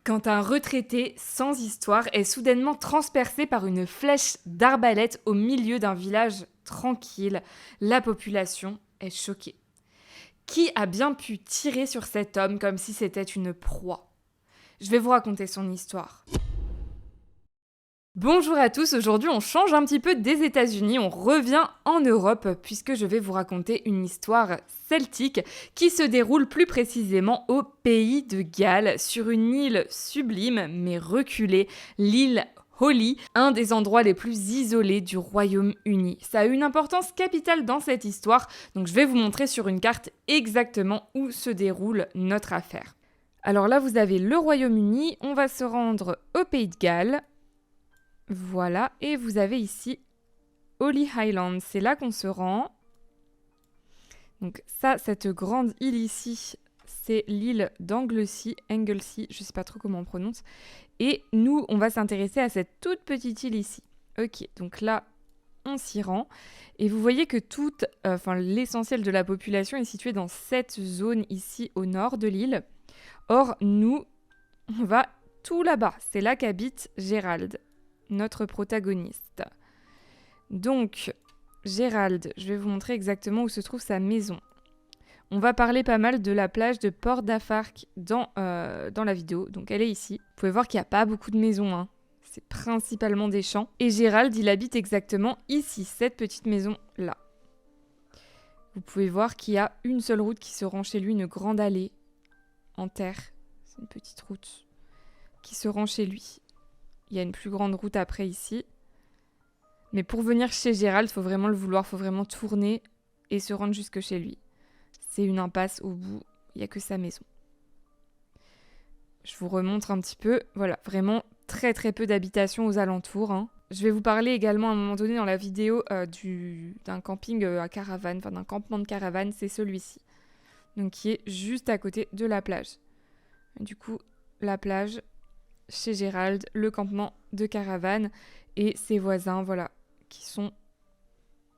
quand un retraité sans histoire est soudainement transpercé par une flèche d'arbalète au milieu d'un village tranquille. La population est choquée. Qui a bien pu tirer sur cet homme comme si c'était une proie ? Je vais vous raconter son histoire. Bonjour à tous, aujourd'hui on change un petit peu des États-Unis, on revient en Europe puisque je vais vous raconter une histoire celtique qui se déroule plus précisément au pays de Galles, sur une île sublime mais reculée, l'île Holi, un des endroits les plus isolés du Royaume-Uni. Ça a une importance capitale dans cette histoire, donc je vais vous montrer sur une carte exactement où se déroule notre affaire. Alors là vous avez le Royaume-Uni, on va se rendre au pays de Galles. Voilà, et vous avez ici Holy Highland, c'est là qu'on se rend. Donc ça, cette grande île ici, c'est l'île d'Anglesey, je sais pas trop comment on prononce. Et nous, on va s'intéresser à cette toute petite île ici. Ok, donc là, on s'y rend. Et vous voyez que l'essentiel de la population est situé dans cette zone ici au nord de l'île. Or, nous, on va tout là-bas. C'est là qu'habite Gérald, notre protagoniste. Donc, Gérald, je vais vous montrer exactement où se trouve sa maison. On va parler pas mal de la plage de Port-d'Afarc dans la vidéo. Donc, elle est ici. Vous pouvez voir qu'il n'y a pas beaucoup de maisons, hein. C'est principalement des champs. Et Gérald, il habite exactement ici, cette petite maison-là. Vous pouvez voir qu'il y a une seule route qui se rend chez lui, une grande allée en terre. C'est une petite route qui se rend chez lui. Il y a une plus grande route après ici. Mais pour venir chez Gérald, il faut vraiment le vouloir, il faut vraiment tourner et se rendre jusque chez lui. C'est une impasse au bout, il n'y a que sa maison. Je vous remontre un petit peu. Voilà, vraiment très très peu d'habitations aux alentours, hein. Je vais vous parler également à un moment donné dans la vidéo d'un camping à caravane, enfin d'un campement de caravane, c'est celui-ci. Donc qui est juste à côté de la plage. Du coup, la plage chez Gérald, le campement de caravane et ses voisins, voilà, qui sont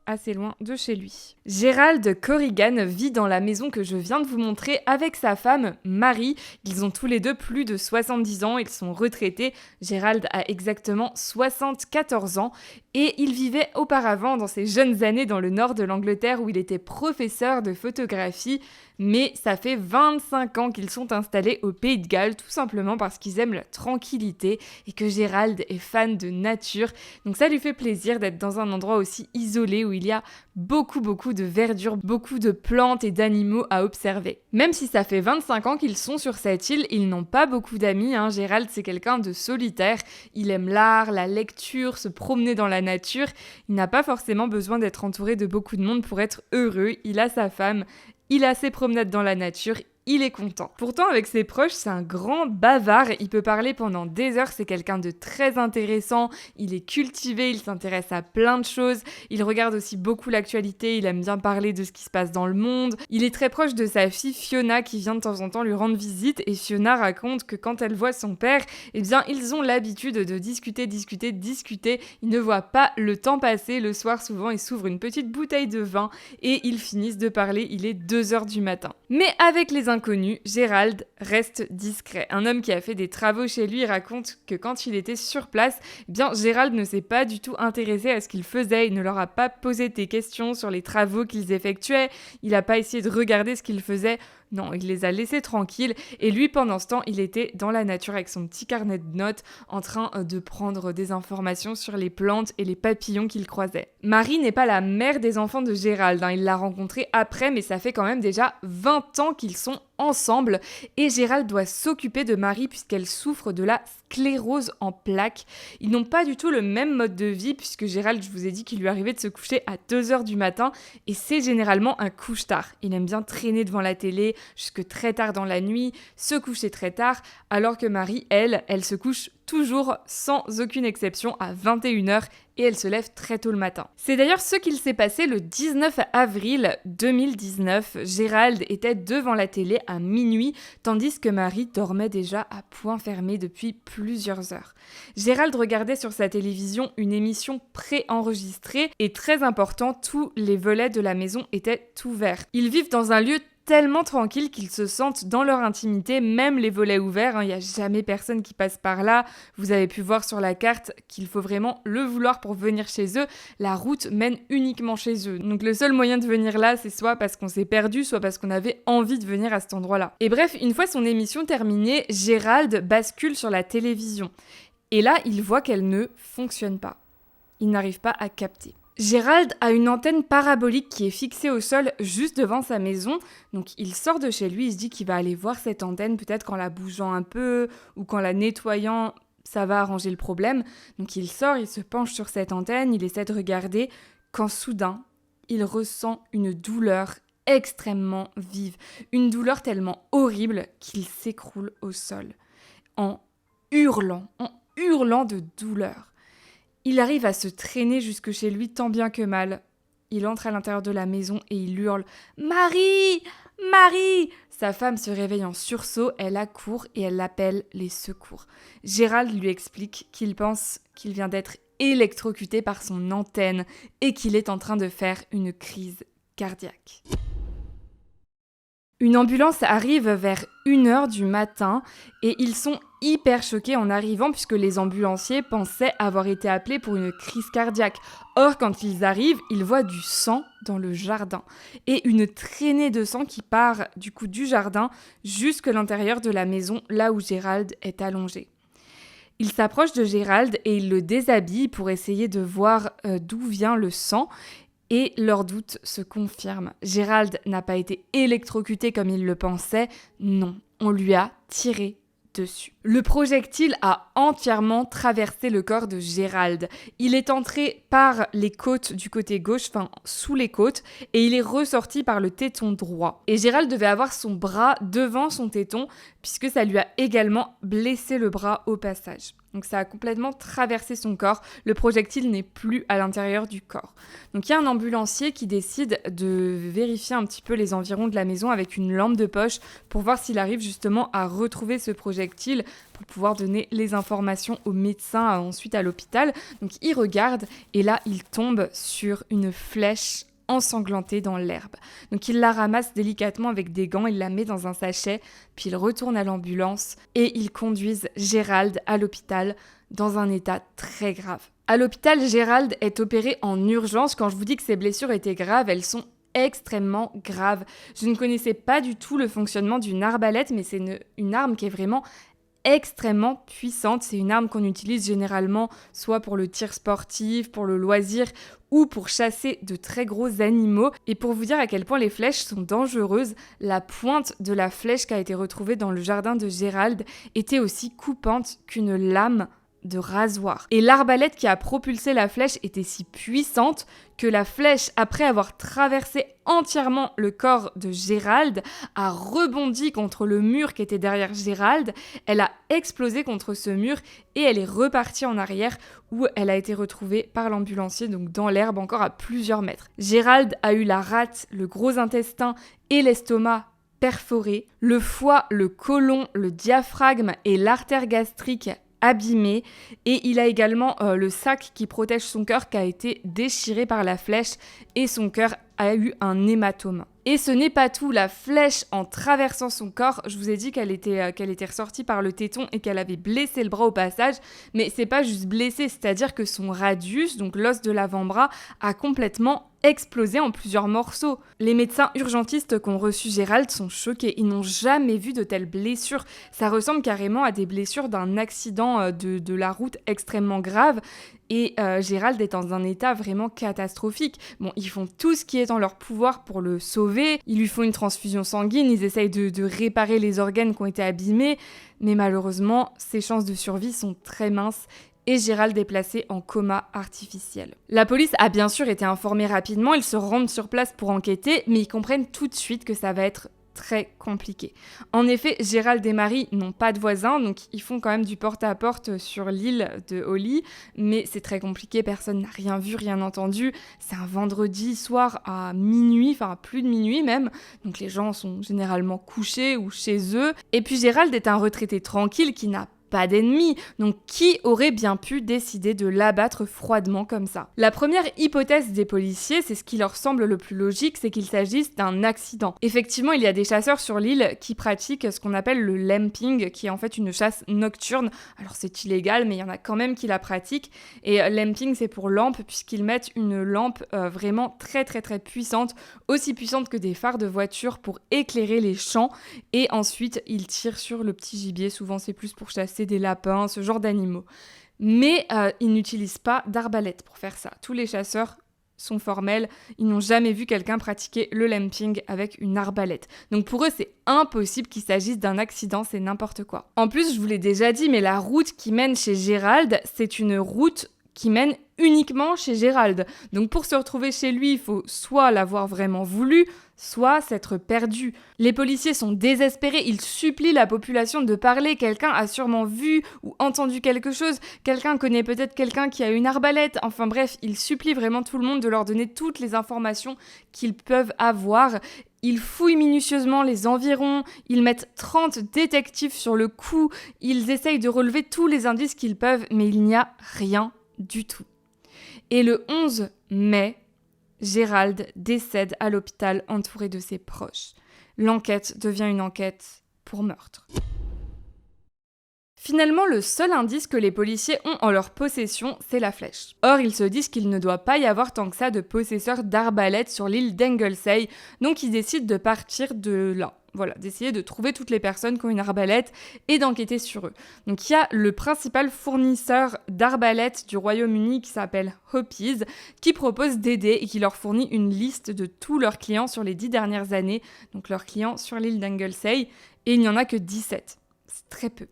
assez loin de chez lui. Gérald Corrigan vit dans la maison que je viens de vous montrer avec sa femme Marie. Ils ont tous les deux plus de 70 ans, ils sont retraités. Gérald a exactement 74 ans et il vivait auparavant dans ses jeunes années dans le nord de l'Angleterre où il était professeur de photographie. Mais ça fait 25 ans qu'ils sont installés au Pays de Galles, tout simplement parce qu'ils aiment la tranquillité et que Gérald est fan de nature. Donc ça lui fait plaisir d'être dans un endroit aussi isolé où il y a beaucoup de verdure, beaucoup de plantes et d'animaux à observer. Même si ça fait 25 ans qu'ils sont sur cette île, ils n'ont pas beaucoup d'amis, hein. Gérald, c'est quelqu'un de solitaire. Il aime l'art, la lecture, se promener dans la nature. Il n'a pas forcément besoin d'être entouré de beaucoup de monde pour être heureux. Il a sa femme. Il a ses promenades dans la nature, il est content. Pourtant, avec ses proches, c'est un grand bavard. Il peut parler pendant des heures, c'est quelqu'un de très intéressant. Il est cultivé, il s'intéresse à plein de choses. Il regarde aussi beaucoup l'actualité, il aime bien parler de ce qui se passe dans le monde. Il est très proche de sa fille Fiona qui vient de temps en temps lui rendre visite. Et Fiona raconte que quand elle voit son père, eh bien, ils ont l'habitude de discuter. Ils ne voient pas le temps passer. Le soir, souvent, ils s'ouvrent une petite bouteille de vin et ils finissent de parler. Il est 2h du matin. Mais avec les inconnus, Gérald reste discret. Un homme qui a fait des travaux chez lui raconte que quand il était sur place, eh bien Gérald ne s'est pas du tout intéressé à ce qu'il faisait. Il ne leur a pas posé des questions sur les travaux qu'ils effectuaient. Il n'a pas essayé de regarder ce qu'ils faisaient. Non, il les a laissés tranquilles et lui, pendant ce temps, il était dans la nature avec son petit carnet de notes en train de prendre des informations sur les plantes et les papillons qu'il croisait. Marie n'est pas la mère des enfants de Gérald, hein. Il l'a rencontrée après, mais ça fait quand même déjà 20 ans qu'ils sont ensemble et Gérald doit s'occuper de Marie puisqu'elle souffre de la sclérose en plaques. Ils n'ont pas du tout le même mode de vie puisque Gérald, je vous ai dit qu'il lui arrivait de se coucher à 2h du matin et c'est généralement un couche-tard. Il aime bien traîner devant la télé jusque très tard dans la nuit, se coucher très tard, alors que Marie, elle se couche toujours sans aucune exception à 21h et elle se lève très tôt le matin. C'est d'ailleurs ce qu'il s'est passé le 19 avril 2019. Gérald était devant la télé à minuit, tandis que Marie dormait déjà à point fermé depuis plusieurs heures. Gérald regardait sur sa télévision une émission préenregistrée et très important, tous les volets de la maison étaient ouverts. Ils vivent dans un lieu tellement tranquilles qu'ils se sentent dans leur intimité, même les volets ouverts, hein, il n'y a jamais personne qui passe par là. Vous avez pu voir sur la carte qu'il faut vraiment le vouloir pour venir chez eux. La route mène uniquement chez eux. Donc le seul moyen de venir là, c'est soit parce qu'on s'est perdu, soit parce qu'on avait envie de venir à cet endroit-là. Et bref, une fois son émission terminée, Gérald bascule sur la télévision. Et là, il voit qu'elle ne fonctionne pas. Il n'arrive pas à capter. Gérald a une antenne parabolique qui est fixée au sol juste devant sa maison. Donc il sort de chez lui, il se dit qu'il va aller voir cette antenne, peut-être qu'en la bougeant un peu ou qu'en la nettoyant, ça va arranger le problème. Donc il sort, il se penche sur cette antenne, il essaie de regarder, quand soudain, il ressent une douleur extrêmement vive. Une douleur tellement horrible qu'il s'écroule au sol en hurlant de douleur. Il arrive à se traîner jusque chez lui tant bien que mal. Il entre à l'intérieur de la maison et il hurle « Marie ! Marie !» Sa femme se réveille en sursaut, elle accourt et elle appelle les secours. Gérald lui explique qu'il pense qu'il vient d'être électrocuté par son antenne et qu'il est en train de faire une crise cardiaque. Une ambulance arrive vers 1h du matin et ils sont hyper choqués en arrivant puisque les ambulanciers pensaient avoir été appelés pour une crise cardiaque. Or, quand ils arrivent, ils voient du sang dans le jardin et une traînée de sang qui part du coup du jardin jusque l'intérieur de la maison, là où Gérald est allongé. Ils s'approchent de Gérald et ils le déshabillent pour essayer de voir d'où vient le sang. Et leurs doutes se confirment. Gérald n'a pas été électrocuté comme il le pensait. Non, on lui a tiré dessus. Le projectile a entièrement traversé le corps de Gérald. Il est entré par les côtes du côté gauche, enfin sous les côtes, et il est ressorti par le téton droit. Et Gérald devait avoir son bras devant son téton, puisque ça lui a également blessé le bras au passage. Donc ça a complètement traversé son corps. Le projectile n'est plus à l'intérieur du corps. Donc il y a un ambulancier qui décide de vérifier un petit peu les environs de la maison avec une lampe de poche pour voir s'il arrive justement à retrouver ce projectile pour pouvoir donner les informations aux médecins ensuite à l'hôpital. Donc il regarde et là il tombe sur une flèche ensanglantée dans l'herbe. Donc il la ramasse délicatement avec des gants, il la met dans un sachet, puis il retourne à l'ambulance et ils conduisent Gérald à l'hôpital dans un état très grave. À l'hôpital, Gérald est opéré en urgence. Quand je vous dis que ses blessures étaient graves, elles sont extrêmement graves. Je ne connaissais pas du tout le fonctionnement d'une arbalète, mais c'est une arme qui est vraiment extrêmement puissante. C'est une arme qu'on utilise généralement soit pour le tir sportif, pour le loisir ou pour chasser de très gros animaux. Et pour vous dire à quel point les flèches sont dangereuses, la pointe de la flèche qui a été retrouvée dans le jardin de Gérald était aussi coupante qu'une lame de rasoir. Et l'arbalète qui a propulsé la flèche était si puissante que la flèche, après avoir traversé entièrement le corps de Gérald, a rebondi contre le mur qui était derrière Gérald, elle a explosé contre ce mur et elle est repartie en arrière où elle a été retrouvée par l'ambulancier, donc dans l'herbe encore à plusieurs mètres. Gérald a eu la rate, le gros intestin et l'estomac perforés, le foie, le côlon, le diaphragme et l'artère gastrique abîmé, et il a également le sac qui protège son cœur qui a été déchiré par la flèche et son cœur a eu un hématome. Et ce n'est pas tout, la flèche en traversant son corps, je vous ai dit qu'elle était ressortie par le téton et qu'elle avait blessé le bras au passage, mais c'est pas juste blessé, c'est-à-dire que son radius, donc l'os de l'avant-bras, a complètement explosé en plusieurs morceaux. Les médecins urgentistes qui ont reçu Gérald sont choqués, ils n'ont jamais vu de telles blessures. Ça ressemble carrément à des blessures d'un accident de la route extrêmement grave. Et Gérald est dans un état vraiment catastrophique. Bon, ils font tout ce qui est en leur pouvoir pour le sauver. Ils lui font une transfusion sanguine, ils essayent de réparer les organes qui ont été abîmés. Mais malheureusement, ses chances de survie sont très minces. Et Gérald est placé en coma artificiel. La police a bien sûr été informée rapidement, ils se rendent sur place pour enquêter, mais ils comprennent tout de suite que ça va être très compliqué. En effet, Gérald et Marie n'ont pas de voisins, donc ils font quand même du porte-à-porte sur l'île de Holly, mais c'est très compliqué, personne n'a rien vu, rien entendu. C'est un vendredi soir à minuit, enfin à plus de minuit même, donc les gens sont généralement couchés ou chez eux. Et puis Gérald est un retraité tranquille qui n'a pas d'ennemis. Donc qui aurait bien pu décider de l'abattre froidement comme ça? La première hypothèse des policiers, c'est ce qui leur semble le plus logique, c'est qu'il s'agisse d'un accident. Effectivement, il y a des chasseurs sur l'île qui pratiquent ce qu'on appelle le lamping, qui est en fait une chasse nocturne. Alors c'est illégal, mais il y en a quand même qui la pratiquent. Et lamping, c'est pour lampe, puisqu'ils mettent une lampe vraiment très très très puissante, aussi puissante que des phares de voiture pour éclairer les champs. Et ensuite, ils tirent sur le petit gibier. Souvent, c'est plus pour chasser des lapins, ce genre d'animaux. Mais ils n'utilisent pas d'arbalète pour faire ça. Tous les chasseurs sont formels, ils n'ont jamais vu quelqu'un pratiquer le lamping avec une arbalète. Donc pour eux, c'est impossible qu'il s'agisse d'un accident, c'est n'importe quoi. En plus, je vous l'ai déjà dit, mais la route qui mène chez Gérald, c'est une route qui mène uniquement chez Gérald. Donc pour se retrouver chez lui, il faut soit l'avoir vraiment voulu, soit s'être perdu. Les policiers sont désespérés, ils supplient la population de parler. Quelqu'un a sûrement vu ou entendu quelque chose, quelqu'un connaît peut-être quelqu'un qui a une arbalète. Enfin bref, ils supplient vraiment tout le monde de leur donner toutes les informations qu'ils peuvent avoir. Ils fouillent minutieusement les environs, ils mettent 30 détectives sur le coup, ils essayent de relever tous les indices qu'ils peuvent, mais il n'y a rien du tout. Et le 11 mai, Gérald décède à l'hôpital entouré de ses proches. L'enquête devient une enquête pour meurtre. Finalement, le seul indice que les policiers ont en leur possession, c'est la flèche. Or, ils se disent qu'il ne doit pas y avoir tant que ça de possesseurs d'arbalètes sur l'île d'Anglesey, donc ils décident de partir de là. Voilà, d'essayer de trouver toutes les personnes qui ont une arbalète et d'enquêter sur eux. Donc il y a le principal fournisseur d'arbalètes du Royaume-Uni qui s'appelle Hoppies, qui propose d'aider et qui leur fournit une liste de tous leurs clients sur les 10 dernières années, donc leurs clients sur l'île d'Anglesey, et il n'y en a que 17. C'est très peu.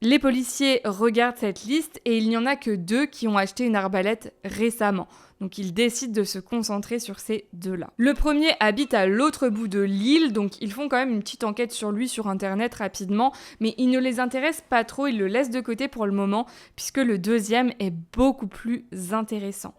Les policiers regardent cette liste et il n'y en a que 2 qui ont acheté une arbalète récemment. Donc ils décident de se concentrer sur ces 2-là. Le premier habite à l'autre bout de l'île, donc ils font quand même une petite enquête sur lui sur internet rapidement, mais il ne les intéresse pas trop, ils le laissent de côté pour le moment, puisque le deuxième est beaucoup plus intéressant.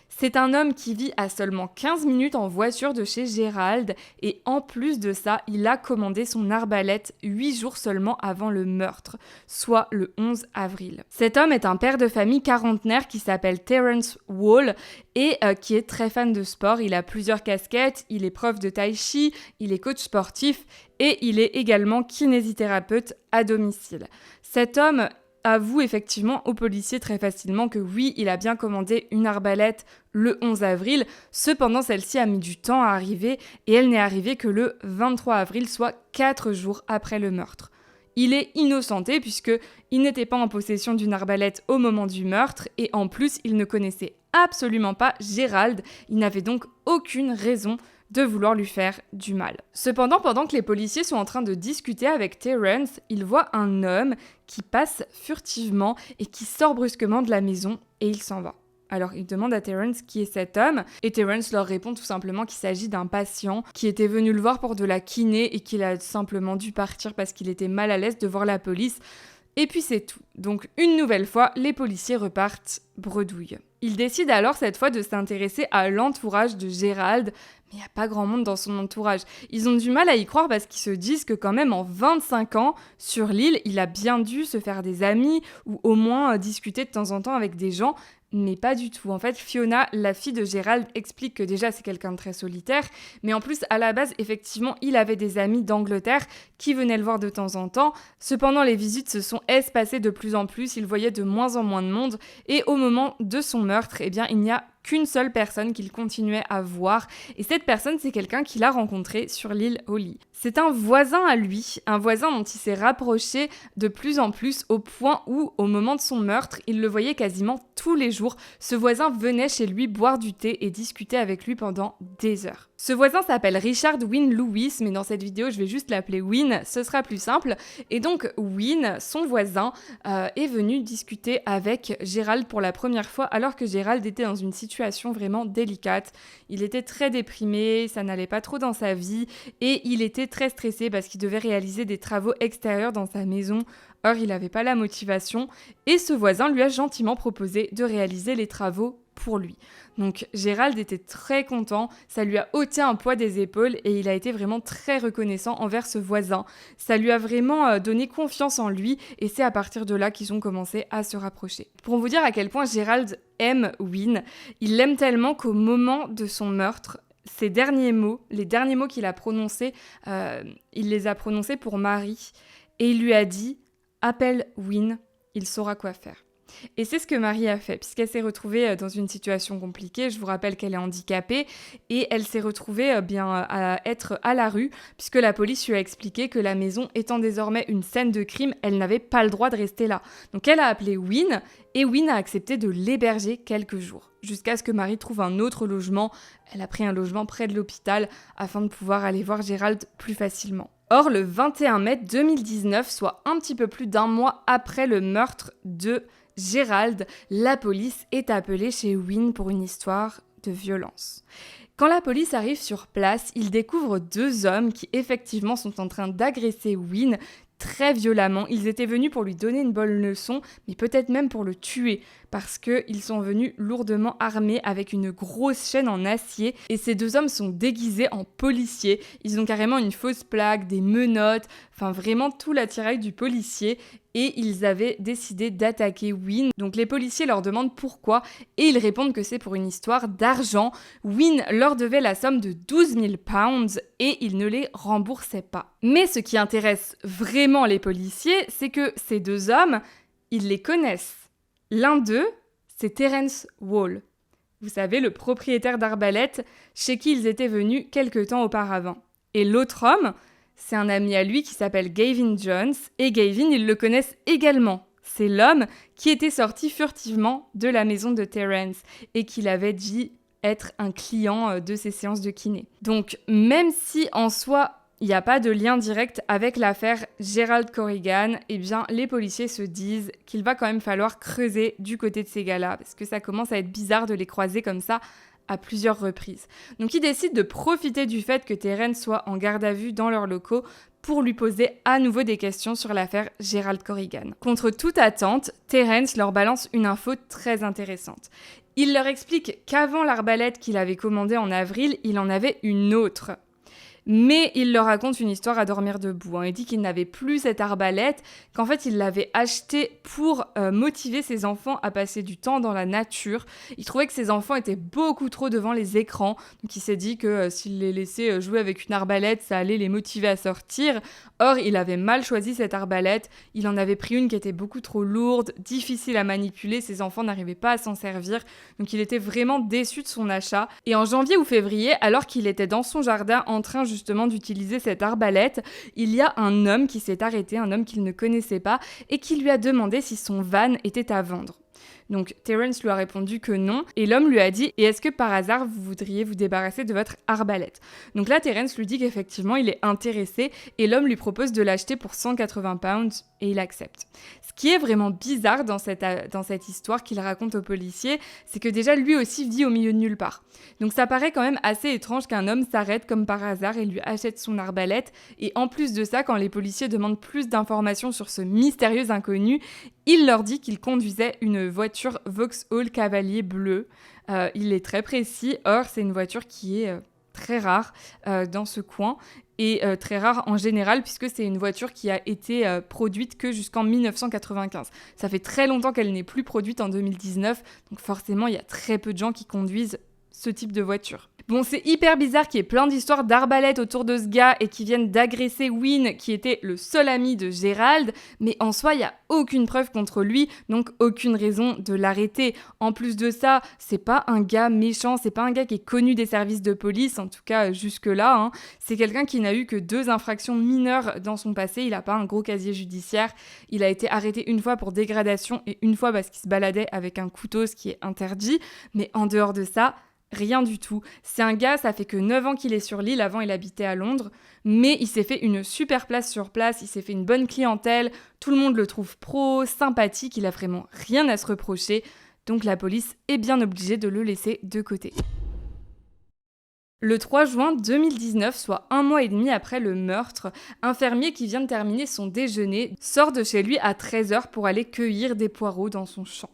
C'est un homme qui vit à seulement 15 minutes en voiture de chez Gérald et en plus de ça, il a commandé son arbalète 8 jours seulement avant le meurtre, soit le 11 avril. Cet homme est un père de famille quarantenaire qui s'appelle Terence Wall et qui est très fan de sport. Il a plusieurs casquettes, il est prof de tai chi, il est coach sportif et il est également kinésithérapeute à domicile. Cet homme avoue effectivement aux policiers très facilement que oui, il a bien commandé une arbalète le 11 avril. Cependant, celle-ci a mis du temps à arriver et elle n'est arrivée que le 23 avril, soit 4 jours après le meurtre. Il est innocenté puisqu'il n'était pas en possession d'une arbalète au moment du meurtre et en plus, il ne connaissait absolument pas Gérald. Il n'avait donc aucune raison de vouloir lui faire du mal. Cependant, pendant que les policiers sont en train de discuter avec Terence, ils voient un homme qui passe furtivement et qui sort brusquement de la maison et il s'en va. Alors ils demandent à Terence qui est cet homme et Terence leur répond tout simplement qu'il s'agit d'un patient qui était venu le voir pour de la kiné et qu'il a simplement dû partir parce qu'il était mal à l'aise de voir la police. Et puis c'est tout. Donc une nouvelle fois, les policiers repartent bredouille. Ils décident alors cette fois de s'intéresser à l'entourage de Gérald, mais il n'y a pas grand monde dans son entourage. Ils ont du mal à y croire parce qu'ils se disent que quand même en 25 ans, sur l'île, il a bien dû se faire des amis ou au moins discuter de temps en temps avec des gens. Mais pas du tout. En fait, Fiona, la fille de Gérald, explique que déjà c'est quelqu'un de très solitaire, mais en plus, à la base, effectivement, il avait des amis d'Angleterre qui venaient le voir de temps en temps. Cependant, les visites se sont espacées de plus en plus, il voyait de moins en moins de monde, et au moment de son meurtre, eh bien, il n'y a qu'une seule personne qu'il continuait à voir, et cette personne, c'est quelqu'un qu'il a rencontré sur l'île Holly. C'est un voisin à lui, un voisin dont il s'est rapproché de plus en plus au point où, au moment de son meurtre, il le voyait quasiment tous les jours. Ce voisin venait chez lui boire du thé et discuter avec lui pendant des heures. Ce voisin s'appelle Richard Wynne Lewis, mais dans cette vidéo, je vais juste l'appeler Wynne, ce sera plus simple. Et donc, Wynne, son voisin, est venu discuter avec Gérald pour la première fois, alors que Gérald était dans une situation vraiment délicate. Il était très déprimé, ça n'allait pas trop dans sa vie, et il était très stressé parce qu'il devait réaliser des travaux extérieurs dans sa maison. Or, il n'avait pas la motivation, et ce voisin lui a gentiment proposé de réaliser les travaux pour lui. Donc Gérald était très content, ça lui a ôté un poids des épaules et il a été vraiment très reconnaissant envers ce voisin. Ça lui a vraiment donné confiance en lui et c'est à partir de là qu'ils ont commencé à se rapprocher. Pour vous dire à quel point Gérald aime Wynne, il l'aime tellement qu'au moment de son meurtre, les derniers mots qu'il a prononcés, il les a prononcés pour Marie et il lui a dit « Appelle Wynne, il saura quoi faire ». Et c'est ce que Marie a fait, puisqu'elle s'est retrouvée dans une situation compliquée. Je vous rappelle qu'elle est handicapée et elle s'est retrouvée à être à la rue, puisque la police lui a expliqué que la maison étant désormais une scène de crime, elle n'avait pas le droit de rester là. Donc elle a appelé Wynne et Wynne a accepté de l'héberger quelques jours, jusqu'à ce que Marie trouve un autre logement. Elle a pris un logement près de l'hôpital afin de pouvoir aller voir Gérald plus facilement. Or, le 21 mai 2019, soit un petit peu plus d'un mois après le meurtre de Gérald, la police est appelée chez Wynne pour une histoire de violence. Quand la police arrive sur place, ils découvrent 2 hommes qui effectivement sont en train d'agresser Wynne très violemment. Ils étaient venus pour lui donner une bonne leçon, mais peut-être même pour le tuer, parce qu'ils sont venus lourdement armés avec une grosse chaîne en acier, et ces 2 hommes sont déguisés en policiers. Ils ont carrément une fausse plaque, des menottes, enfin vraiment tout l'attirail du policier, et ils avaient décidé d'attaquer Wynne. Donc les policiers leur demandent pourquoi, et ils répondent que c'est pour une histoire d'argent. Wynne leur devait la somme de 12 000 pounds, et ils ne les remboursaient pas. Mais ce qui intéresse vraiment les policiers, c'est que ces 2 hommes, ils les connaissent. L'un d'eux, c'est Terence Wall. Vous savez, le propriétaire d'arbalète chez qui ils étaient venus quelque temps auparavant. Et l'autre homme, c'est un ami à lui qui s'appelle Gavin Jones. Et Gavin, ils le connaissent également. C'est l'homme qui était sorti furtivement de la maison de Terence et qu'il avait dit être un client de ses séances de kiné. Donc, même si en soi, il n'y a pas de lien direct avec l'affaire Gérald Corrigan, eh bien, les policiers se disent qu'il va quand même falloir creuser du côté de ces gars-là, parce que ça commence à être bizarre de les croiser comme ça à plusieurs reprises. Donc, ils décident de profiter du fait que Terence soit en garde à vue dans leurs locaux pour lui poser à nouveau des questions sur l'affaire Gérald Corrigan. Contre toute attente, Terence leur balance une info très intéressante. Il leur explique qu'avant l'arbalète qu'il avait commandée en avril, il en avait une autre. Mais il leur raconte une histoire à dormir debout. Il dit qu'il n'avait plus cette arbalète, qu'en fait il l'avait achetée pour motiver ses enfants à passer du temps dans la nature. Il trouvait que ses enfants étaient beaucoup trop devant les écrans, donc il s'est dit que s'il les laissait jouer avec une arbalète, ça allait les motiver à sortir. Or, il avait mal choisi cette arbalète, il en avait pris une qui était beaucoup trop lourde, difficile à manipuler, ses enfants n'arrivaient pas à s'en servir, donc il était vraiment déçu de son achat. Et en janvier ou février, alors qu'il était dans son jardin en train justement d'utiliser cette arbalète, il y a un homme qui s'est arrêté, un homme qu'il ne connaissait pas, et qui lui a demandé si son van était à vendre. Donc Terence lui a répondu que non, et l'homme lui a dit « Et est-ce que par hasard vous voudriez vous débarrasser de votre arbalète ?» Donc là Terence lui dit qu'effectivement il est intéressé, et l'homme lui propose de l'acheter pour 180 pounds, et il accepte. Ce qui est vraiment bizarre dans cette histoire qu'il raconte aux policiers, c'est que déjà lui aussi vit au milieu de nulle part. Donc ça paraît quand même assez étrange qu'un homme s'arrête comme par hasard et lui achète son arbalète, et en plus de ça, quand les policiers demandent plus d'informations sur ce mystérieux inconnu, il leur dit qu'il conduisait une voiture Vauxhall Cavalier bleu. Il est très précis, or c'est une voiture qui est très rare dans ce coin, et très rare en général puisque c'est une voiture qui a été produite que jusqu'en 1995. Ça fait très longtemps qu'elle n'est plus produite en 2019, donc forcément il y a très peu de gens qui conduisent ce type de voiture. Bon, c'est hyper bizarre qu'il y ait plein d'histoires d'arbalètes autour de ce gars et qui viennent d'agresser Wynne, qui était le seul ami de Gérald, mais en soi, il n'y a aucune preuve contre lui, donc aucune raison de l'arrêter. En plus de ça, c'est pas un gars méchant, c'est pas un gars qui est connu des services de police, en tout cas jusque-là. C'est quelqu'un qui n'a eu que 2 infractions mineures dans son passé, il n'a pas un gros casier judiciaire, il a été arrêté une fois pour dégradation et une fois parce qu'il se baladait avec un couteau, ce qui est interdit, mais en dehors de ça, rien du tout. C'est un gars, ça fait que 9 ans qu'il est sur l'île, avant il habitait à Londres, mais il s'est fait une super place sur place, il s'est fait une bonne clientèle, tout le monde le trouve pro, sympathique, il a vraiment rien à se reprocher, donc la police est bien obligée de le laisser de côté. Le 3 juin 2019, soit 1 mois et demi après le meurtre, un fermier qui vient de terminer son déjeuner sort de chez lui à 13h pour aller cueillir des poireaux dans son champ.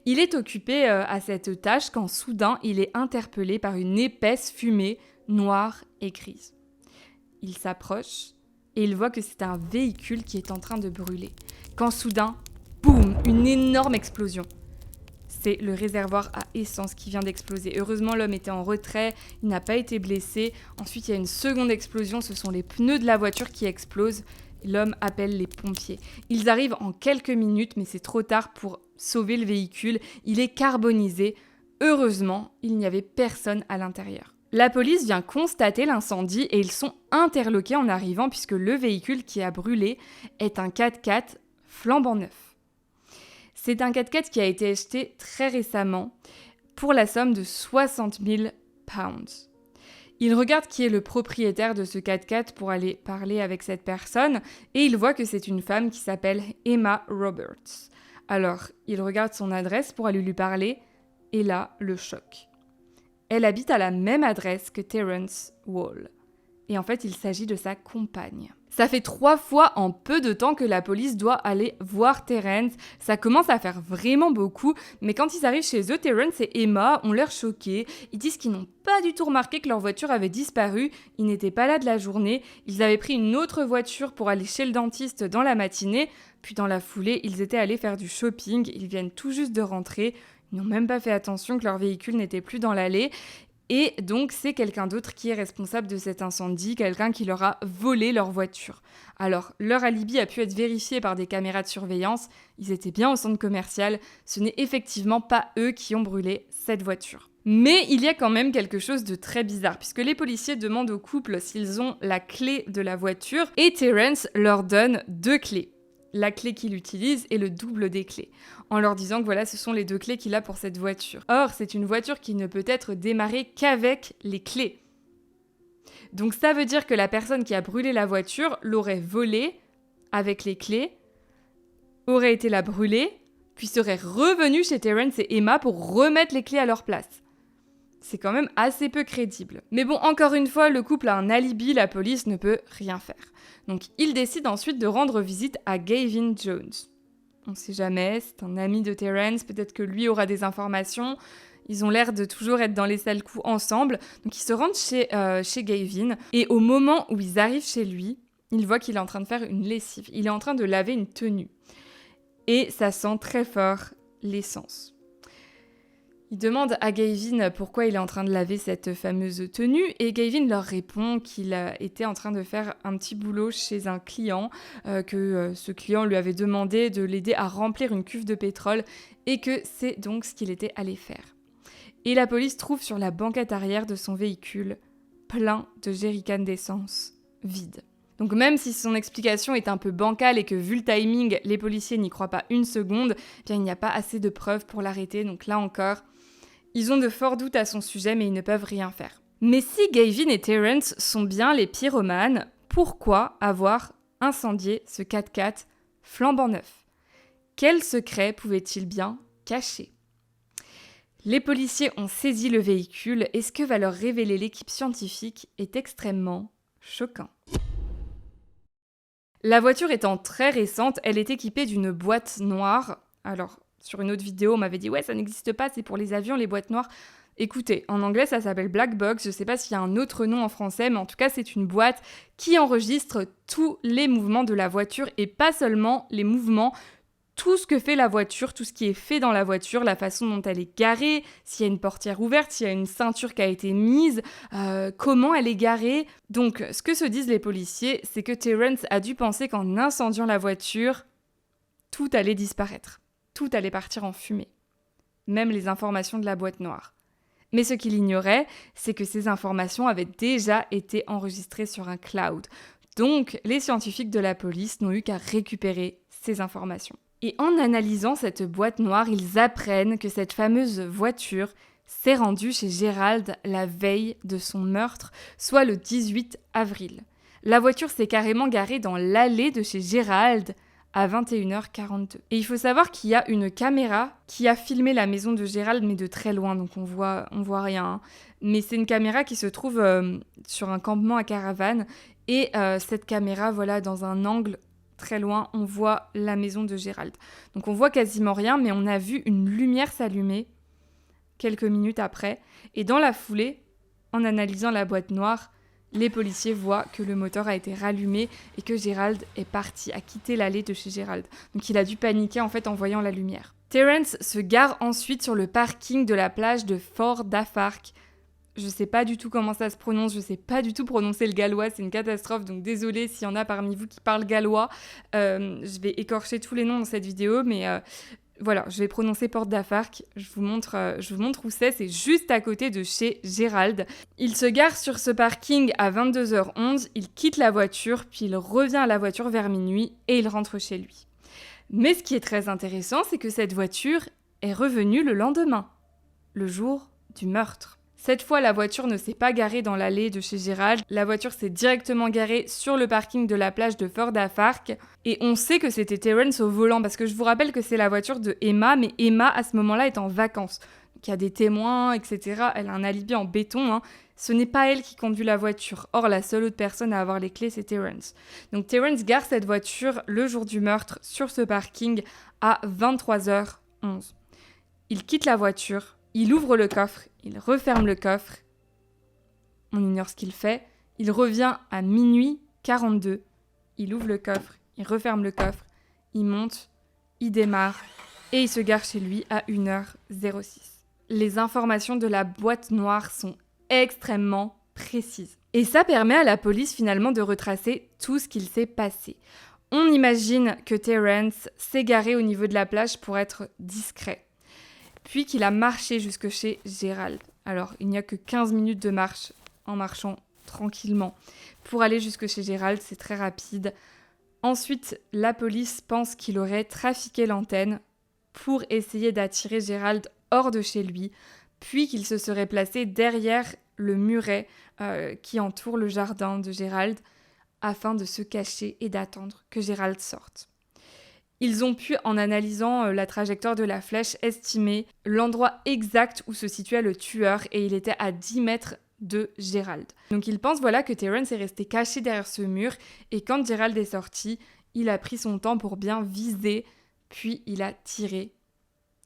Il est occupé à cette tâche quand soudain il est interpellé par une épaisse fumée noire et grise. Il s'approche et il voit que c'est un véhicule qui est en train de brûler. Quand soudain, boum, une énorme explosion. C'est le réservoir à essence qui vient d'exploser. Heureusement, l'homme était en retrait, il n'a pas été blessé. Ensuite, il y a une seconde explosion, ce sont les pneus de la voiture qui explosent. L'homme appelle les pompiers. Ils arrivent en quelques minutes, mais c'est trop tard pour sauver le véhicule. Il est carbonisé. Heureusement, il n'y avait personne à l'intérieur. La police vient constater l'incendie et ils sont interloqués en arrivant puisque le véhicule qui a brûlé est un 4x4 flambant neuf. C'est un 4x4 qui a été acheté très récemment pour la somme de 60 000 pounds. Il regarde qui est le propriétaire de ce 4x4 pour aller parler avec cette personne et il voit que c'est une femme qui s'appelle Emma Roberts. Alors, il regarde son adresse pour aller lui parler et là, le choc. Elle habite à la même adresse que Terrence Wall. Et en fait, il s'agit de sa compagne. Ça fait 3 fois en peu de temps que la police doit aller voir Terrence. Ça commence à faire vraiment beaucoup, mais quand ils arrivent chez eux, Terrence et Emma ont l'air choqués. Ils disent qu'ils n'ont pas du tout remarqué que leur voiture avait disparu. Ils n'étaient pas là de la journée. Ils avaient pris une autre voiture pour aller chez le dentiste dans la matinée. Puis dans la foulée, ils étaient allés faire du shopping. Ils viennent tout juste de rentrer. Ils n'ont même pas fait attention que leur véhicule n'était plus dans l'allée. Et donc, c'est quelqu'un d'autre qui est responsable de cet incendie, quelqu'un qui leur a volé leur voiture. Alors, leur alibi a pu être vérifié par des caméras de surveillance. Ils étaient bien au centre commercial. Ce n'est effectivement pas eux qui ont brûlé cette voiture. Mais il y a quand même quelque chose de très bizarre, puisque les policiers demandent au couple s'ils ont la clé de la voiture, et Terrence leur donne 2 clés. La clé qu'il utilise et le double des clés, en leur disant que voilà, ce sont les 2 clés qu'il a pour cette voiture. Or, c'est une voiture qui ne peut être démarrée qu'avec les clés. Donc ça veut dire que la personne qui a brûlé la voiture l'aurait volée avec les clés, aurait été la brûler, puis serait revenue chez Terrence et Emma pour remettre les clés à leur place. C'est quand même assez peu crédible. Mais bon, encore une fois, le couple a un alibi, la police ne peut rien faire. Donc, ils décident ensuite de rendre visite à Gavin Jones. On sait jamais, c'est un ami de Terrence, peut-être que lui aura des informations. Ils ont l'air de toujours être dans les sales coups ensemble. Donc, ils se rendent chez Gavin. Et au moment où ils arrivent chez lui, ils voient qu'il est en train de faire une lessive. Il est en train de laver une tenue. Et ça sent très fort l'essence. Ils demandent à Gavin pourquoi il est en train de laver cette fameuse tenue et Gavin leur répond qu'il était en train de faire un petit boulot chez un client, que ce client lui avait demandé de l'aider à remplir une cuve de pétrole et que c'est donc ce qu'il était allé faire. Et la police trouve sur la banquette arrière de son véhicule plein de jerrycans d'essence vides. Donc même si son explication est un peu bancale et que vu le timing, les policiers n'y croient pas une seconde, eh bien il n'y a pas assez de preuves pour l'arrêter, donc là encore, ils ont de forts doutes à son sujet, mais ils ne peuvent rien faire. Mais si Gavin et Terrence sont bien les pyromanes, pourquoi avoir incendié ce 4x4 flambant neuf ? Quel secret pouvait-il bien cacher ? Les policiers ont saisi le véhicule et ce que va leur révéler l'équipe scientifique est extrêmement choquant. La voiture étant très récente, elle est équipée d'une boîte noire. Alors, sur une autre vidéo, on m'avait dit « Ouais, ça n'existe pas, c'est pour les avions, les boîtes noires. » Écoutez, en anglais, ça s'appelle Black Box. Je sais pas s'il y a un autre nom en français, mais en tout cas, c'est une boîte qui enregistre tous les mouvements de la voiture et pas seulement les mouvements, tout ce que fait la voiture, tout ce qui est fait dans la voiture, la façon dont elle est garée, s'il y a une portière ouverte, s'il y a une ceinture qui a été mise, comment elle est garée. Donc, ce que se disent les policiers, c'est que Terrence a dû penser qu'en incendiant la voiture, tout allait disparaître. Tout allait partir en fumée. Même les informations de la boîte noire. Mais ce qu'il ignorait, c'est que ces informations avaient déjà été enregistrées sur un cloud. Donc, les scientifiques de la police n'ont eu qu'à récupérer ces informations. Et en analysant cette boîte noire, ils apprennent que cette fameuse voiture s'est rendue chez Gérald la veille de son meurtre, soit le 18 avril. La voiture s'est carrément garée dans l'allée de chez Gérald à 21h42. Et il faut savoir qu'il y a une caméra qui a filmé la maison de Gérald, mais de très loin, donc on voit rien. Hein. Mais c'est une caméra qui se trouve sur un campement à caravane. Et cette caméra, voilà, dans un angle très loin, on voit la maison de Gérald. Donc on voit quasiment rien, mais on a vu une lumière s'allumer quelques minutes après. Et dans la foulée, en analysant la boîte noire, les policiers voient que le moteur a été rallumé et que Gérald est parti, a quitté l'allée de chez Gérald. Donc il a dû paniquer en fait en voyant la lumière. Terence se gare ensuite sur le parking de la plage de Fort Dafark. Je sais pas du tout comment ça se prononce, je sais pas du tout prononcer le gallois, c'est une catastrophe, donc désolée s'il y en a parmi vous qui parlent gallois. Je vais écorcher tous les noms dans cette vidéo, mais voilà, je vais prononcer Port Dafark, je vous montre où c'est juste à côté de chez Gérald. Il se gare sur ce parking à 22h11, il quitte la voiture, puis il revient à la voiture vers minuit et il rentre chez lui. Mais ce qui est très intéressant, c'est que cette voiture est revenue le lendemain, le jour du meurtre. Cette fois, la voiture ne s'est pas garée dans l'allée de chez Gérald. La voiture s'est directement garée sur le parking de la plage de Fort Dafark. Et on sait que c'était Terence au volant, parce que je vous rappelle que c'est la voiture de Emma, mais Emma, à ce moment-là, est en vacances. Donc, il y a des témoins, etc. Elle a un alibi en béton. Hein. Ce n'est pas elle qui conduit la voiture. Or, la seule autre personne à avoir les clés, c'est Terence. Donc, Terence gare cette voiture le jour du meurtre sur ce parking à 23h11. Il quitte la voiture. Il ouvre le coffre, il referme le coffre. On ignore ce qu'il fait. Il revient à minuit 42. Il ouvre le coffre, il referme le coffre, il monte, il démarre et il se gare chez lui à 1h06. Les informations de la boîte noire sont extrêmement précises. Et ça permet à la police finalement de retracer tout ce qu'il s'est passé. On imagine que Terence s'est garé au niveau de la plage pour être discret. Puis qu'il a marché jusque chez Gérald. Alors, il n'y a que 15 minutes de marche en marchant tranquillement. Pour aller jusque chez Gérald, c'est très rapide. Ensuite, la police pense qu'il aurait trafiqué l'antenne pour essayer d'attirer Gérald hors de chez lui, puis qu'il se serait placé derrière le muret qui entoure le jardin de Gérald afin de se cacher et d'attendre que Gérald sorte. Ils ont pu, en analysant la trajectoire de la flèche, estimer l'endroit exact où se situait le tueur et il était à 10 mètres de Gérald. Donc ils pensent que Terence est resté caché derrière ce mur et quand Gérald est sorti, il a pris son temps pour bien viser, puis il a tiré.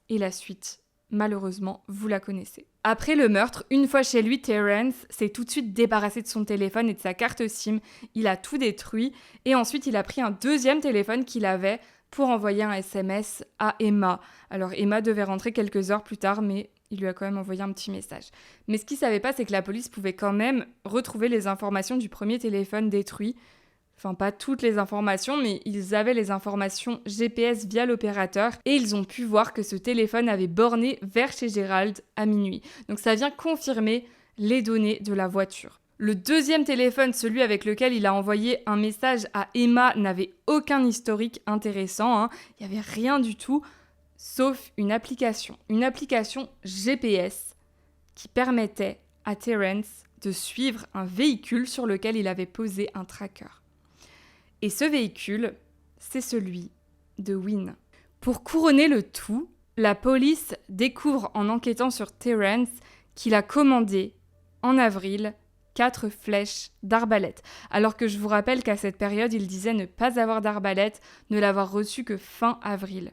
Et la suite, malheureusement, vous la connaissez. Après le meurtre, une fois chez lui, Terence s'est tout de suite débarrassé de son téléphone et de sa carte SIM. Il a tout détruit et ensuite il a pris un deuxième téléphone qu'il avait pour envoyer un SMS à Emma. Alors Emma devait rentrer quelques heures plus tard, mais il lui a quand même envoyé un petit message. Mais ce qu'il ne savait pas, c'est que la police pouvait quand même retrouver les informations du premier téléphone détruit. Enfin, pas toutes les informations, mais ils avaient les informations GPS via l'opérateur et ils ont pu voir que ce téléphone avait borné vers chez Gérald à minuit. Donc ça vient confirmer les données de la voiture. Le deuxième téléphone, celui avec lequel il a envoyé un message à Emma, n'avait aucun historique intéressant. Il n'y avait rien du tout, sauf une application GPS qui permettait à Terence de suivre un véhicule sur lequel il avait posé un tracker. Et ce véhicule, c'est celui de Wynne. Pour couronner le tout, la police découvre en enquêtant sur Terence qu'il a commandé en avril 4 flèches d'arbalète. Alors que je vous rappelle qu'à cette période, il disait ne pas avoir d'arbalète, ne l'avoir reçue que fin avril.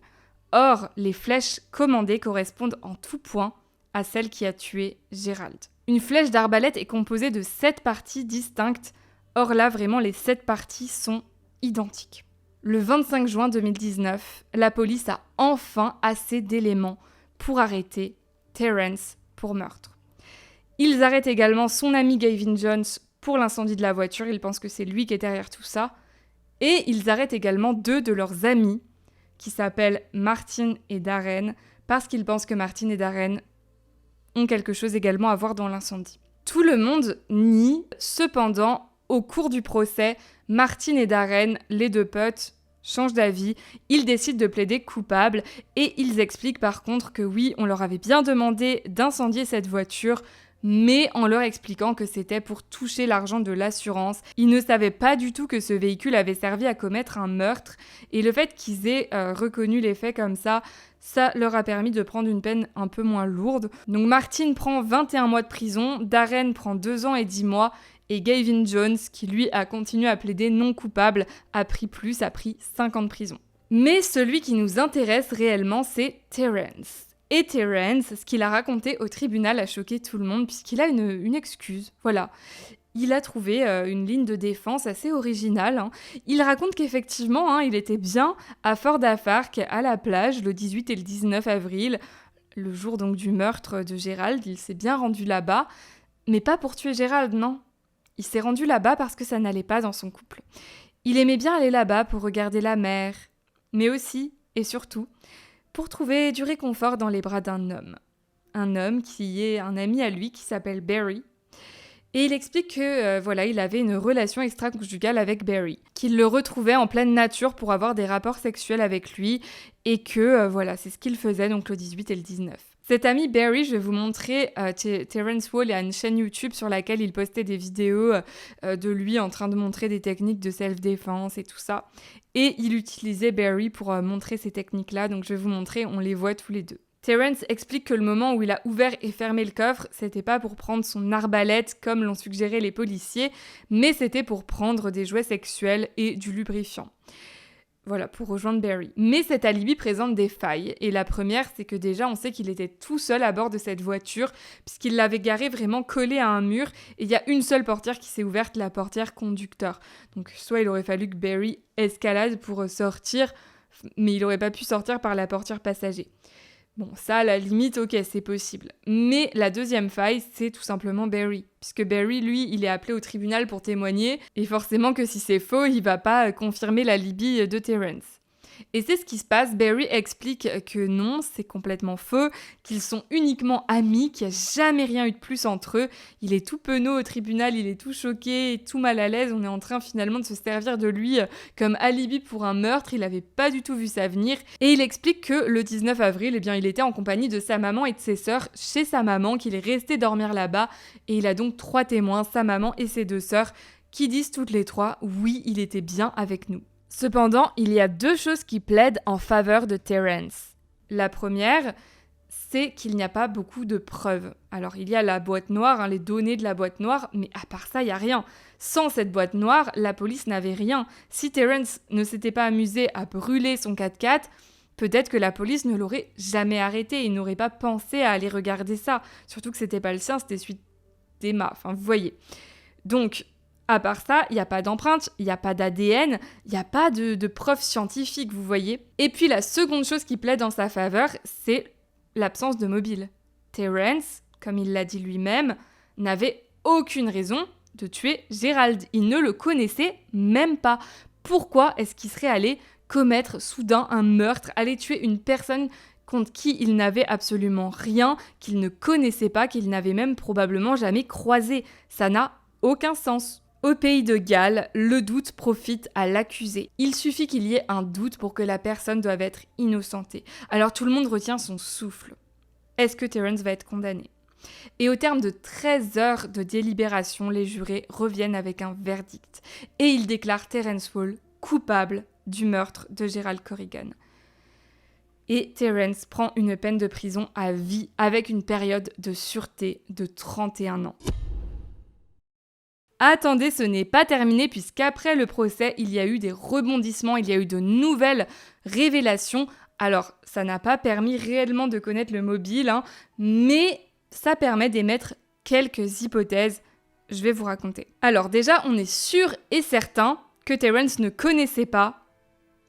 Or, les flèches commandées correspondent en tout point à celle qui a tué Gérald. Une flèche d'arbalète est composée de 7 parties distinctes. Or là, vraiment, les 7 parties sont identiques. Le 25 juin 2019, la police a enfin assez d'éléments pour arrêter Terence pour meurtre. Ils arrêtent également son ami Gavin Jones pour l'incendie de la voiture. Ils pensent que c'est lui qui est derrière tout ça. Et ils arrêtent également 2 de leurs amis qui s'appellent Martin et Darren parce qu'ils pensent que Martin et Darren ont quelque chose également à voir dans l'incendie. Tout le monde nie. Cependant, au cours du procès, Martin et Darren, les 2 potes, changent d'avis. Ils décident de plaider coupables et ils expliquent par contre que oui, on leur avait bien demandé d'incendier cette voiture, mais en leur expliquant que c'était pour toucher l'argent de l'assurance. Ils ne savaient pas du tout que ce véhicule avait servi à commettre un meurtre, et le fait qu'ils aient reconnu les faits comme ça leur a permis de prendre une peine un peu moins lourde. Donc Martin prend 21 mois de prison, Darren prend 2 ans et 10 mois, et Gavin Jones, qui lui a continué à plaider non coupable, a pris 5 ans de prison. Mais celui qui nous intéresse réellement, c'est Terrence. Et Terrence, ce qu'il a raconté au tribunal a choqué tout le monde puisqu'il a une excuse. Voilà. Il a trouvé une ligne de défense assez originale. Hein. Il raconte qu'effectivement, il était bien à Fort Dafark, à la plage, le 18 et le 19 avril, le jour donc du meurtre de Gérald. Il s'est bien rendu là-bas, mais pas pour tuer Gérald, non. Il s'est rendu là-bas parce que ça n'allait pas dans son couple. Il aimait bien aller là-bas pour regarder la mer, mais aussi, et surtout, pour trouver du réconfort dans les bras d'un homme. Un homme qui est un ami à lui qui s'appelle Barry. Et il explique que il avait une relation extra-conjugale avec Barry, qu'il le retrouvait en pleine nature pour avoir des rapports sexuels avec lui et que c'est ce qu'il faisait donc le 18 et le 19. Cet ami Barry, je vais vous montrer, Terrence Wall a une chaîne YouTube sur laquelle il postait des vidéos de lui en train de montrer des techniques de self-défense et tout ça. Et il utilisait Barry pour montrer ces techniques-là, donc je vais vous montrer, on les voit tous les deux. Terrence explique que le moment où il a ouvert et fermé le coffre, c'était pas pour prendre son arbalète comme l'ont suggéré les policiers, mais c'était pour prendre des jouets sexuels et du lubrifiant. Voilà, pour rejoindre Barry. Mais cet alibi présente des failles. Et la première, c'est que déjà, on sait qu'il était tout seul à bord de cette voiture, puisqu'il l'avait garée vraiment collée à un mur. Et il y a une seule portière qui s'est ouverte, la portière conducteur. Donc, soit il aurait fallu que Barry escalade pour sortir, mais il aurait pas pu sortir par la portière passager. Bon, ça, à la limite, ok, c'est possible. Mais la deuxième faille, c'est tout simplement Barry. Puisque Barry, lui, il est appelé au tribunal pour témoigner, et forcément que si c'est faux, il va pas confirmer l'alibi de Terrence. Et c'est ce qui se passe, Barry explique que non, c'est complètement faux, qu'ils sont uniquement amis, qu'il n'y a jamais rien eu de plus entre eux. Il est tout penaud au tribunal, il est tout choqué, tout mal à l'aise, on est en train finalement de se servir de lui comme alibi pour un meurtre, il n'avait pas du tout vu ça venir. Et il explique que le 19 avril, il était en compagnie de sa maman et de ses sœurs chez sa maman, qu'il est resté dormir là-bas, et il a donc 3 témoins, sa maman et ses 2 sœurs, qui disent toutes les 3, oui, il était bien avec nous. Cependant, il y a 2 choses qui plaident en faveur de Terrence. La première, c'est qu'il n'y a pas beaucoup de preuves. Alors, il y a la boîte noire, les données de la boîte noire, mais à part ça, il n'y a rien. Sans cette boîte noire, la police n'avait rien. Si Terrence ne s'était pas amusé à brûler son 4x4, peut-être que la police ne l'aurait jamais arrêté. Il n'aurait pas pensé à aller regarder ça. Surtout que c'était pas le sien, c'était celui d'Emma. Enfin, vous voyez. Donc, à part ça, il n'y a pas d'empreinte, il n'y a pas d'ADN, il n'y a pas de preuves scientifiques, vous voyez. Et puis la seconde chose qui plaide en sa faveur, c'est l'absence de mobile. Terrence, comme il l'a dit lui-même, n'avait aucune raison de tuer Gérald. Il ne le connaissait même pas. Pourquoi est-ce qu'il serait allé commettre soudain un meurtre, aller tuer une personne contre qui il n'avait absolument rien, qu'il ne connaissait pas, qu'il n'avait même probablement jamais croisé? Ça n'a aucun sens. Au pays de Galles, le doute profite à l'accusé. Il suffit qu'il y ait un doute pour que la personne doive être innocentée. Alors tout le monde retient son souffle. Est-ce que Terrence va être condamné ? Et au terme de 13 heures de délibération, les jurés reviennent avec un verdict. Et ils déclarent Terrence Wall coupable du meurtre de Gerald Corrigan. Et Terrence prend une peine de prison à vie avec une période de sûreté de 31 ans. Attendez, ce n'est pas terminé puisqu'après le procès, il y a eu des rebondissements, il y a eu de nouvelles révélations. Alors, ça n'a pas permis réellement de connaître le mobile, mais ça permet d'émettre quelques hypothèses. Je vais vous raconter. Alors déjà, on est sûr et certain que Terrence ne connaissait pas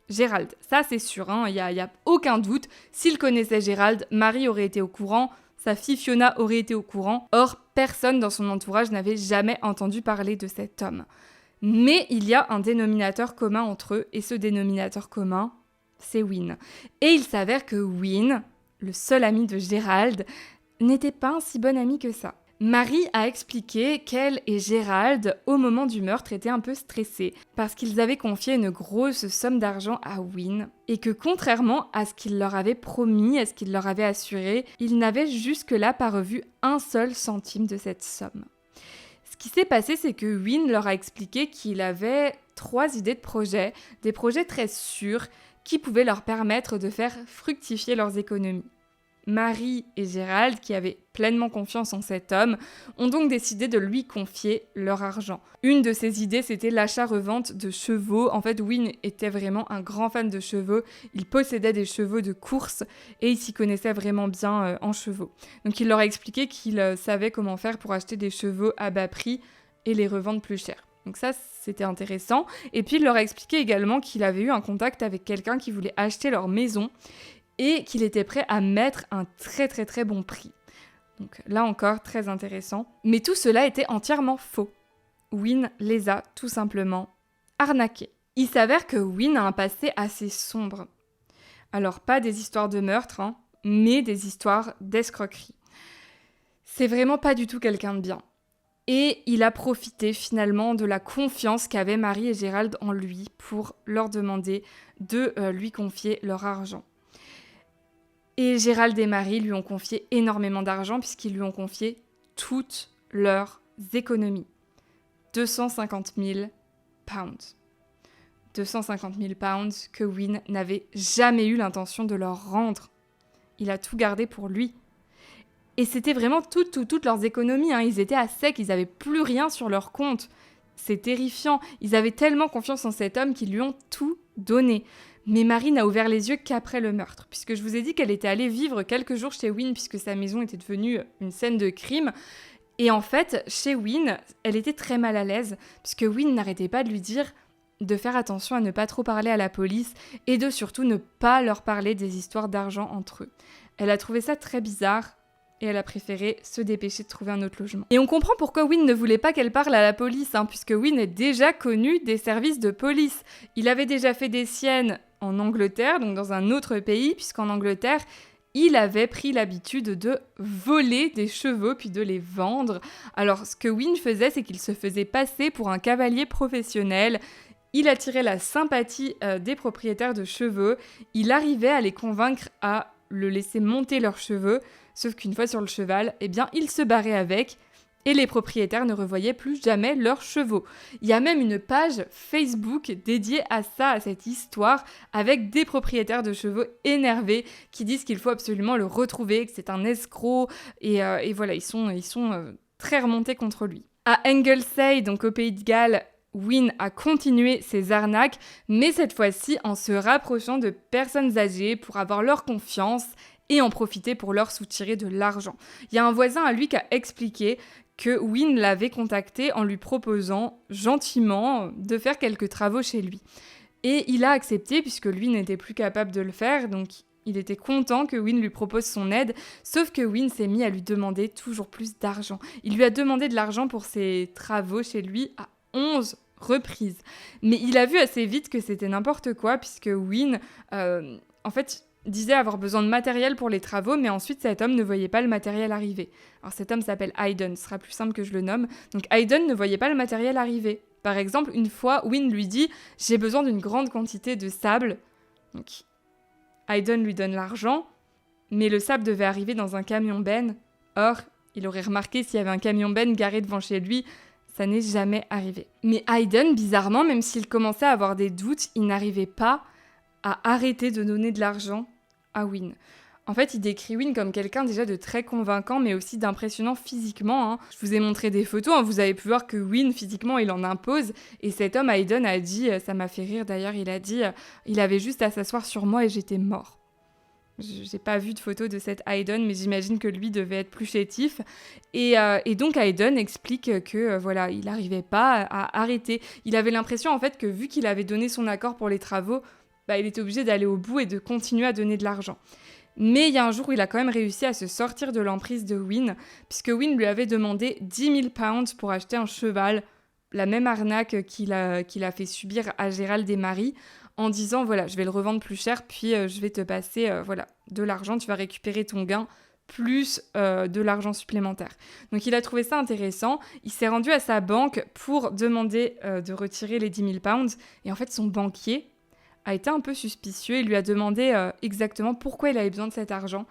Gérald. Ça, c'est sûr, il y a aucun doute. S'il connaissait Gérald, Marie aurait été au courant, sa fille Fiona aurait été au courant. Or, personne dans son entourage n'avait jamais entendu parler de cet homme. Mais il y a un dénominateur commun entre eux, et ce dénominateur commun, c'est Wynne. Et il s'avère que Wynne, le seul ami de Gérald, n'était pas un si bon ami que ça. Marie a expliqué qu'elle et Gérald, au moment du meurtre, étaient un peu stressés parce qu'ils avaient confié une grosse somme d'argent à Wynne et que contrairement à ce qu'il leur avait promis, à ce qu'il leur avait assuré, ils n'avaient jusque-là pas revu un seul centime de cette somme. Ce qui s'est passé, c'est que Wynne leur a expliqué qu'il avait 3 idées de projets, des projets très sûrs qui pouvaient leur permettre de faire fructifier leurs économies. Marie et Gérald, qui avaient pleinement confiance en cet homme, ont donc décidé de lui confier leur argent. Une de ces idées, c'était l'achat-revente de chevaux. En fait, Wynne était vraiment un grand fan de chevaux. Il possédait des chevaux de course et il s'y connaissait vraiment bien en chevaux. Donc il leur a expliqué qu'il savait comment faire pour acheter des chevaux à bas prix et les revendre plus cher. Donc ça, c'était intéressant. Et puis il leur a expliqué également qu'il avait eu un contact avec quelqu'un qui voulait acheter leur maison et qu'il était prêt à mettre un très très très bon prix. Donc là encore, très intéressant. Mais tout cela était entièrement faux. Wynne les a tout simplement arnaqués. Il s'avère que Wynne a un passé assez sombre. Alors pas des histoires de meurtre, mais des histoires d'escroquerie. C'est vraiment pas du tout quelqu'un de bien. Et il a profité finalement de la confiance qu'avaient Marie et Gérald en lui pour leur demander de lui confier leur argent. Et Gérald et Marie lui ont confié énormément d'argent puisqu'ils lui ont confié toutes leurs économies. 250 000 pounds. 250 000 pounds que Wynne n'avait jamais eu l'intention de leur rendre. Il a tout gardé pour lui. Et c'était vraiment toutes leurs économies. Ils étaient à sec, ils n'avaient plus rien sur leur compte. C'est terrifiant. Ils avaient tellement confiance en cet homme qu'ils lui ont tout donné. Mais Marie n'a ouvert les yeux qu'après le meurtre, puisque je vous ai dit qu'elle était allée vivre quelques jours chez Wynne, puisque sa maison était devenue une scène de crime. Et en fait, chez Wynne, elle était très mal à l'aise, puisque Wynne n'arrêtait pas de lui dire de faire attention à ne pas trop parler à la police, et de surtout ne pas leur parler des histoires d'argent entre eux. Elle a trouvé ça très bizarre, et elle a préféré se dépêcher de trouver un autre logement. Et on comprend pourquoi Wynne ne voulait pas qu'elle parle à la police, puisque Wynne est déjà connu des services de police. Il avait déjà fait des siennes en Angleterre, donc dans un autre pays, puisqu'en Angleterre, il avait pris l'habitude de voler des chevaux puis de les vendre. Alors ce que Wynne faisait, c'est qu'il se faisait passer pour un cavalier professionnel. Il attirait la sympathie des propriétaires de chevaux. Il arrivait à les convaincre à le laisser monter leurs chevaux, sauf qu'une fois sur le cheval, il se barrait avec, et les propriétaires ne revoyaient plus jamais leurs chevaux. Il y a même une page Facebook dédiée à ça, à cette histoire, avec des propriétaires de chevaux énervés qui disent qu'il faut absolument le retrouver, que c'est un escroc, et voilà, ils sont très remontés contre lui. À Anglesey, donc au Pays de Galles, Wynne a continué ses arnaques, mais cette fois-ci en se rapprochant de personnes âgées pour avoir leur confiance et en profiter pour leur soutirer de l'argent. Il y a un voisin à lui qui a expliqué que Wynne l'avait contacté en lui proposant gentiment de faire quelques travaux chez lui. Et il a accepté puisque lui n'était plus capable de le faire, donc il était content que Wynne lui propose son aide, sauf que Wynne s'est mis à lui demander toujours plus d'argent. Il lui a demandé de l'argent pour ses travaux chez lui à 11 reprises. Mais il a vu assez vite que c'était n'importe quoi, puisque Wynne, disait avoir besoin de matériel pour les travaux, mais ensuite cet homme ne voyait pas le matériel arriver. Alors cet homme s'appelle Hayden, ce sera plus simple que je le nomme. Donc Hayden ne voyait pas le matériel arriver. Par exemple, une fois, Wynne lui dit « J'ai besoin d'une grande quantité de sable ». Donc Hayden lui donne l'argent, mais le sable devait arriver dans un camion-benne. Or, il aurait remarqué s'il y avait un camion-benne garé devant chez lui, ça n'est jamais arrivé. Mais Hayden, bizarrement, même s'il commençait à avoir des doutes, il n'arrivait pas à arrêter de donner de l'argent à Wynne. En fait, il décrit Wynne comme quelqu'un déjà de très convaincant, mais aussi d'impressionnant physiquement. Je vous ai montré des photos, vous avez pu voir que Wynne, physiquement, il en impose. Et cet homme, Hayden, a dit, ça m'a fait rire d'ailleurs, il a dit, il avait juste à s'asseoir sur moi et j'étais mort. J'ai pas vu de photo de cet Hayden, mais j'imagine que lui devait être plus chétif. Et donc Hayden explique que il n'arrivait pas à arrêter. Il avait l'impression en fait que vu qu'il avait donné son accord pour les travaux, il était obligé d'aller au bout et de continuer à donner de l'argent. Mais il y a un jour où il a quand même réussi à se sortir de l'emprise de Wynne, puisque Wynne lui avait demandé 10 000 pounds pour acheter un cheval, la même arnaque qu'il a fait subir à Gérald et Marie, en disant je vais le revendre plus cher, puis je vais te passer de l'argent, tu vas récupérer ton gain plus de l'argent supplémentaire. Donc il a trouvé ça intéressant, il s'est rendu à sa banque pour demander de retirer les 10 000 pounds, et en fait son banquier a été un peu suspicieux, il lui a demandé exactement pourquoi il avait besoin de cet argent.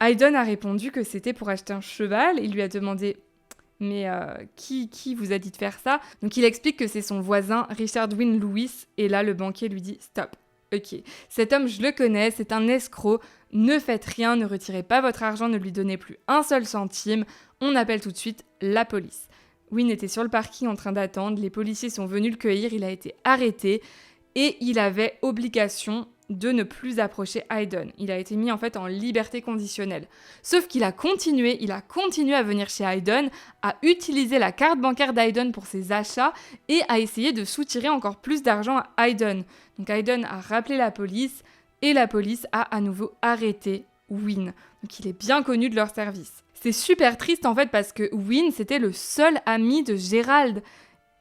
Hayden a répondu que c'était pour acheter un cheval, il lui a demandé « mais qui vous a dit de faire ça ?» Donc il explique que c'est son voisin Richard Wynne Lewis, et là le banquier lui dit « stop, ok, cet homme je le connais, c'est un escroc, ne faites rien, ne retirez pas votre argent, ne lui donnez plus un seul centime, on appelle tout de suite la police. » Wynne était sur le parking en train d'attendre, les policiers sont venus le cueillir, il a été arrêté, et il avait obligation de ne plus approcher Hayden. Il a été mis en fait en liberté conditionnelle. Sauf qu'il a continué à venir chez Hayden, à utiliser la carte bancaire d'Hayden pour ses achats et à essayer de soutirer encore plus d'argent à Hayden. Donc Hayden a rappelé la police et la police a à nouveau arrêté Wynne. Donc il est bien connu de leur service. C'est super triste en fait parce que Wynne c'était le seul ami de Gerald.